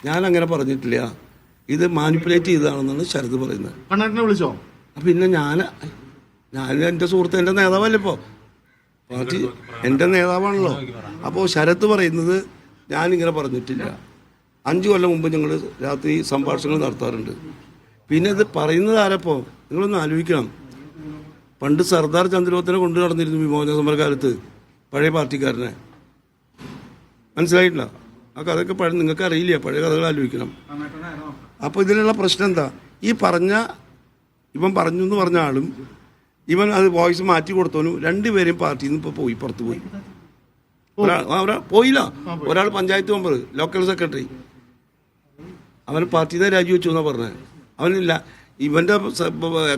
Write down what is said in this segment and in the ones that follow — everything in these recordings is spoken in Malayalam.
ഞാനങ്ങനെ പറഞ്ഞിട്ടില്ല. ഇത് മാനിപ്പുലേറ്റ് ചെയ്തതാണെന്നാണ് ശരത് പറയുന്നത്. കണ്ണേട്ടനെ വിളിച്ചോ? പിന്നെ ഞാൻ എൻ്റെ സുഹൃത്ത്, എൻ്റെ നേതാവല്ലേ ഇപ്പോൾ പാർട്ടി, എൻ്റെ നേതാവാണല്ലോ. അപ്പോൾ ശരത് പറയുന്നത് ഞാനിങ്ങനെ പറഞ്ഞിട്ടില്ല. 5 കൊല്ലം മുമ്പ് ഞങ്ങൾ രാത്രി സംഭാഷണങ്ങൾ നടത്താറുണ്ട്. പിന്നെ ഇത് പറയുന്നത് ആരപ്പോൾ നിങ്ങളൊന്ന് ആലോചിക്കണം. പണ്ട് സർദാർ ചന്ദ്രബോസിനെ കൊണ്ടു നടന്നിരുന്നു വിമോചന സമരകാലത്ത്, പഴയ പാർട്ടിക്കാരനെ. മനസ്സിലായിട്ടില്ല? ആ കഥയൊക്കെ നിങ്ങൾക്ക് അറിയില്ല, പഴയ കഥകൾ ആലോചിക്കണം. അപ്പോൾ ഇതിലുള്ള പ്രശ്നം എന്താ? ഇവൻ പറഞ്ഞു എന്ന് പറഞ്ഞ ആളും ഇവൻ അത് വോയിസ് മാറ്റി കൊടുത്തവനും രണ്ടുപേരെയും പാർട്ടിയിൽ നിന്ന് ഇപ്പോൾ പോയി, പുറത്ത് പോയി. പോയില്ല. ഒരാൾ പഞ്ചായത്ത് മെമ്പർ, ലോക്കൽ സെക്രട്ടറി, അവൻ പാർട്ടിയിൽ നിന്ന് രാജിവെച്ചു എന്നാണ് പറഞ്ഞത്. അവനില്ല. ഇവൻ്റെ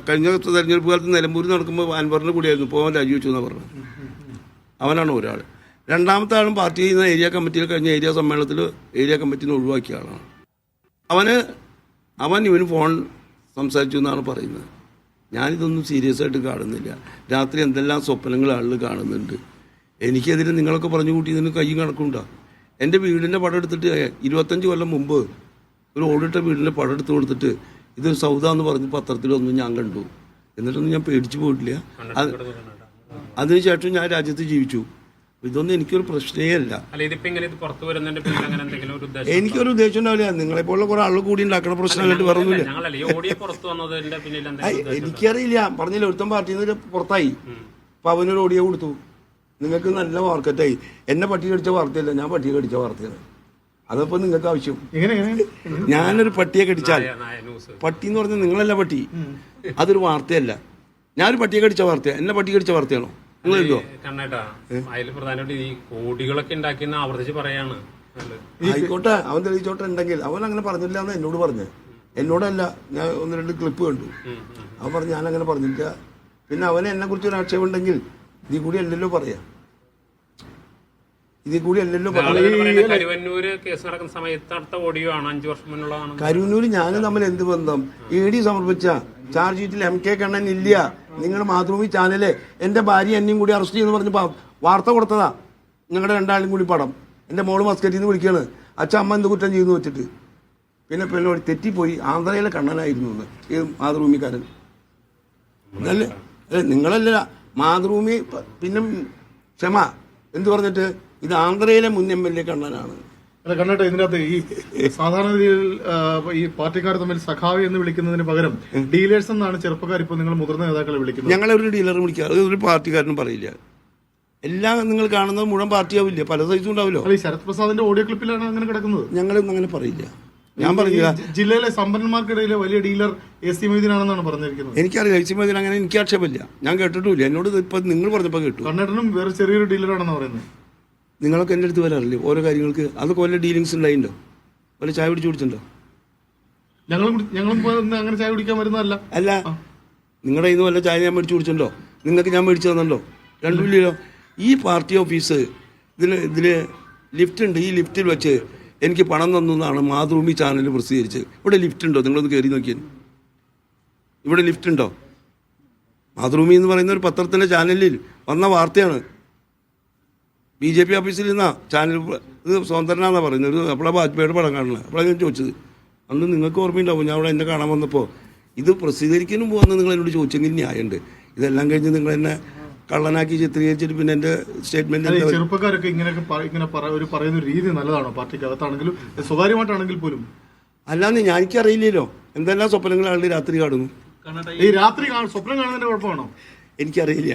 കഴിഞ്ഞ തെരഞ്ഞെടുപ്പ് കാലത്ത് നിലമ്പൂരിൽ നടക്കുമ്പോൾ അൻവറിൻ്റെ കൂടെയായിരുന്നു, ഇപ്പോൾ അവൻ രാജിവെച്ചു എന്നാണ് പറഞ്ഞത്. അവനാണ് ഒരാൾ. രണ്ടാമത്തെ ആളും പാർട്ടിയിൽ നിന്ന് ഏരിയ കമ്മിറ്റിയിൽ കഴിഞ്ഞ ഏരിയ സമ്മേളനത്തിൽ ഏരിയ കമ്മിറ്റിയിൽ നിന്ന് ഒഴിവാക്കിയ ആളാണ്. അവൻ ഇവന് ഫോൺ സംസാരിച്ചു എന്നാണ് പറയുന്നത്. ഞാനിതൊന്നും സീരിയസ് ആയിട്ട് കാണുന്നില്ല. രാത്രി എന്തെല്ലാം സ്വപ്നങ്ങൾ ആളുകൾ കാണുന്നുണ്ട്. എനിക്കെതിരെ നിങ്ങളൊക്കെ പറഞ്ഞു കൂട്ടി ഇതിന് കയ്യും കണക്കുണ്ടോ? എൻ്റെ വീടിൻ്റെ പടം എടുത്തിട്ട് 25 കൊല്ലം മുമ്പ് ഒരു ഓടിട്ട വീടിൻ്റെ പടം എടുത്ത് കൊടുത്തിട്ട് ഇതൊരു സൗദ എന്ന് പറഞ്ഞ് പത്രത്തിലൊന്നും ഞാൻ കണ്ടു. എന്നിട്ടൊന്നും ഞാൻ പേടിച്ചു പോയിട്ടില്ല. അതിനുശേഷം ഞാൻ രാജ്യത്ത് ജീവിച്ചു. ഇതൊന്നും എനിക്കൊരു പ്രശ്നമേ അല്ല. എനിക്കൊരു ഉദ്ദേശം ഉണ്ടാവില്ല. നിങ്ങളെപ്പോലുള്ള കുറെ ആളുകൾ കൂടി ഉണ്ടാക്കുന്ന പ്രശ്നമായിട്ട് പറഞ്ഞില്ല. എനിക്കറിയില്ല. പറഞ്ഞില്ല, ഒരുത്തം പാർട്ടിയിൽ നിന്ന് പുറത്തായി. അപ്പൊ അവനൊരു ഓഡിയോ കൊടുത്തു. നിങ്ങൾക്ക് നല്ല മാർക്കറ്റായി. എന്നെ പട്ടി കടിച്ച വാർത്തയല്ല, ഞാൻ പട്ടിയെ കടിച്ച വാർത്തയാണ്. അതപ്പോൾ നിങ്ങൾക്ക് ആവശ്യം. ഞാനൊരു പട്ടിയെ കടിച്ചാൽ, പട്ടി എന്ന് പറഞ്ഞാൽ നിങ്ങളല്ല പട്ടി, അതൊരു വാർത്തയല്ല. ഞാനൊരു പട്ടിയെ കടിച്ച വാർത്തയാണ്. എന്നെ പട്ടി കടിച്ച വാർത്തയാണോ? ആയിക്കോട്ടെ, അവൻ തെളിയിച്ചോട്ടെ. ഉണ്ടെങ്കിൽ അവൻ അങ്ങനെ പറഞ്ഞില്ല എന്ന് എന്നോട് പറഞ്ഞു. എന്നോടല്ല, ഞാൻ 1-2 ക്ലിപ്പ് കണ്ടു. അവൻ പറഞ്ഞു ഞാനങ്ങനെ പറഞ്ഞില്ല. പിന്നെ അവന് എന്നെ കുറിച്ച് ഒരു ആക്ഷേപം ഉണ്ടെങ്കിൽ ഇതിൽ കൂടി അല്ലല്ലോ പറയാം. കരുവന്നൂര് ഞാനും തമ്മിൽ എന്ത് ബന്ധം? ED സമർപ്പിച്ച ചാർജ് ഷീറ്റിൽ MK കണ്ണൻ ഇല്ല. നിങ്ങൾ മാതൃഭൂമി ചാനല് എൻ്റെ ഭാര്യ എന്നെയും കൂടി അറസ്റ്റ് ചെയ്യുന്നു പറഞ്ഞ് വാർത്ത കൊടുത്തതാ. ഞങ്ങളുടെ 2 കൂടി പടം. എൻ്റെ മോള് മസ്കറ്റിൽ നിന്ന് വിളിക്കുകയാണ്, അച്ഛൻ അമ്മ എന്ത് കുറ്റം ചെയ്യുന്നു വെച്ചിട്ട്. പിന്നെ പെണ്ണോട് തെറ്റിപ്പോയി, ആന്ധ്രയിലെ കണ്ണനായിരുന്നു എന്ന് ഈ മാതൃഭൂമിക്കാരൻ. അല്ലേ? നിങ്ങളല്ല മാതൃഭൂമി. പിന്നെ ക്ഷമ എന്ത് പറഞ്ഞിട്ട് ഇത് ആന്ധ്രയിലെ മുൻ MLA കണ്ണനാണ്. അല്ല കണ്ണട്ടെ, ഇതിനകത്ത് ഈ സാധാരണ രീതിയിൽ ഈ പാർട്ടിക്കാർ തമ്മിൽ സഖാവി എന്ന് വിളിക്കുന്നതിന് പകരം ഡീലേഴ്സ് എന്നാണ് ചെറുപ്പക്കാർ ഇപ്പോൾ നിങ്ങൾ മുതിർന്ന നേതാക്കളെ വിളിക്കുന്നത്. ഞങ്ങളെ ഒരു ഡീലർ വിളിക്കാറ് ഒരു പാർട്ടിക്കാരനും പറയില്ല. എല്ലാം നിങ്ങൾ കാണുന്നത് മുഴുവൻ പാർട്ടിയാവില്ല, പല സൈസും ഉണ്ടാവില്ലോ. ഈ ശരത് പ്രസാദിന്റെ ഓഡിയോ ക്ലിപ്പിലാണ് അങ്ങനെ കിടക്കുന്നത്. ഞങ്ങളൊന്നും അങ്ങനെ പറയില്ല. ഞാൻ പറഞ്ഞില്ല. ജില്ലയിലെ സമ്പന്നന്മാർക്കിടയിലെ വലിയ ഡീലർ AC മൊയ്തീനാണെന്നാണ് പറഞ്ഞിരിക്കുന്നത്. എനിക്കറിയില്ല AC മൊയ്തീൻ, അങ്ങനെ എനിക്ക് ആക്ഷേപമില്ല. ഞാൻ കേട്ടിട്ടില്ല. എന്നോട് ഇപ്പൊ നിങ്ങൾ പറഞ്ഞപ്പോൾ കേട്ടു. കണ്ണേട്ടനും വേറെ ചെറിയൊരു ഡീലറാണെന്ന് പറയുന്നത്. നിങ്ങളൊക്കെ എൻ്റെ അടുത്ത് വരാറില്ലേ ഓരോ കാര്യങ്ങൾക്ക്? അതൊക്കെ വല്ല ഡീലിങ്സ് ഉണ്ടായിട്ടോ? വല്ല ചായ പിടിച്ചു കുടിച്ചിട്ടുണ്ടോ? ഞങ്ങളും അങ്ങനെ ചായ കുടിക്കാൻ വരുന്നതല്ല. അല്ല, നിങ്ങളുടെ ഇന്ന് വല്ല ചായ ഞാൻ മേടിച്ചു കുടിച്ചിട്ടുണ്ടോ? നിങ്ങൾക്ക് ഞാൻ മേടിച്ചു തന്നല്ലോ? രണ്ടുമില്ലല്ലോ. ഈ പാർട്ടി ഓഫീസ് ഇതിൽ ലിഫ്റ്റ് ഉണ്ട്. ഈ ലിഫ്റ്റിൽ വെച്ച് എനിക്ക് പണം തന്നതാണ് മാതൃഭൂമി ചാനൽ പ്രസിദ്ധീകരിച്ചത്. ഇവിടെ ലിഫ്റ്റ് ഉണ്ടോ? നിങ്ങളൊന്ന് കയറി നോക്കിയാൽ ഇവിടെ ലിഫ്റ്റ് ഉണ്ടോ? മാതൃഭൂമി എന്ന് പറയുന്ന ഒരു പത്രത്തിൻ്റെ ചാനലിൽ വന്ന വാർത്തയാണ്. BJP ഓഫീസിൽ നിന്നാ ചാനൽ. ഇത് സ്വതന്ത്രനാന്നാണ് പറയുന്നത്. അപ്പോഴാണ് വാജ്പേയിയുടെ പടം കാണുന്നത്. അപ്പോഴാണ് ഞാൻ ചോദിച്ചത്. അന്ന് നിങ്ങൾക്ക് ഓർമ്മയുണ്ടാവും, ഞാൻ അവിടെ എന്നെ കാണാൻ വന്നപ്പോൾ ഇത് പ്രസിദ്ധീകരിക്കാനും പോകുന്നത് നിങ്ങൾ എന്നോട് ചോദിച്ചെങ്കിൽ ന്യായമുണ്ട്. ഇതെല്ലാം കഴിഞ്ഞ് നിങ്ങൾ എന്നെ കള്ളനാക്കി ചിത്രീകരിച്ചിട്ട് പിന്നെ എൻ്റെ സ്റ്റേറ്റ്മെന്റ്. ചെറുപ്പക്കാരൊക്കെ ഇങ്ങനെ പറയുന്ന രീതി നല്ലതാണോ? പാർട്ടിക്കകത്താണെങ്കിലും സ്വകാര്യമായിട്ടാണെങ്കിൽ പോലും. അല്ലാന്ന് എനിക്കറിയില്ലല്ലോ എന്തെല്ലാം സ്വപ്നങ്ങൾ ആളുടെ രാത്രി കാണുന്നു. ഈ രാത്രി സ്വപ്നം കാണുന്നതിന്റെ കുഴപ്പമാണോ? എനിക്കറിയില്ല.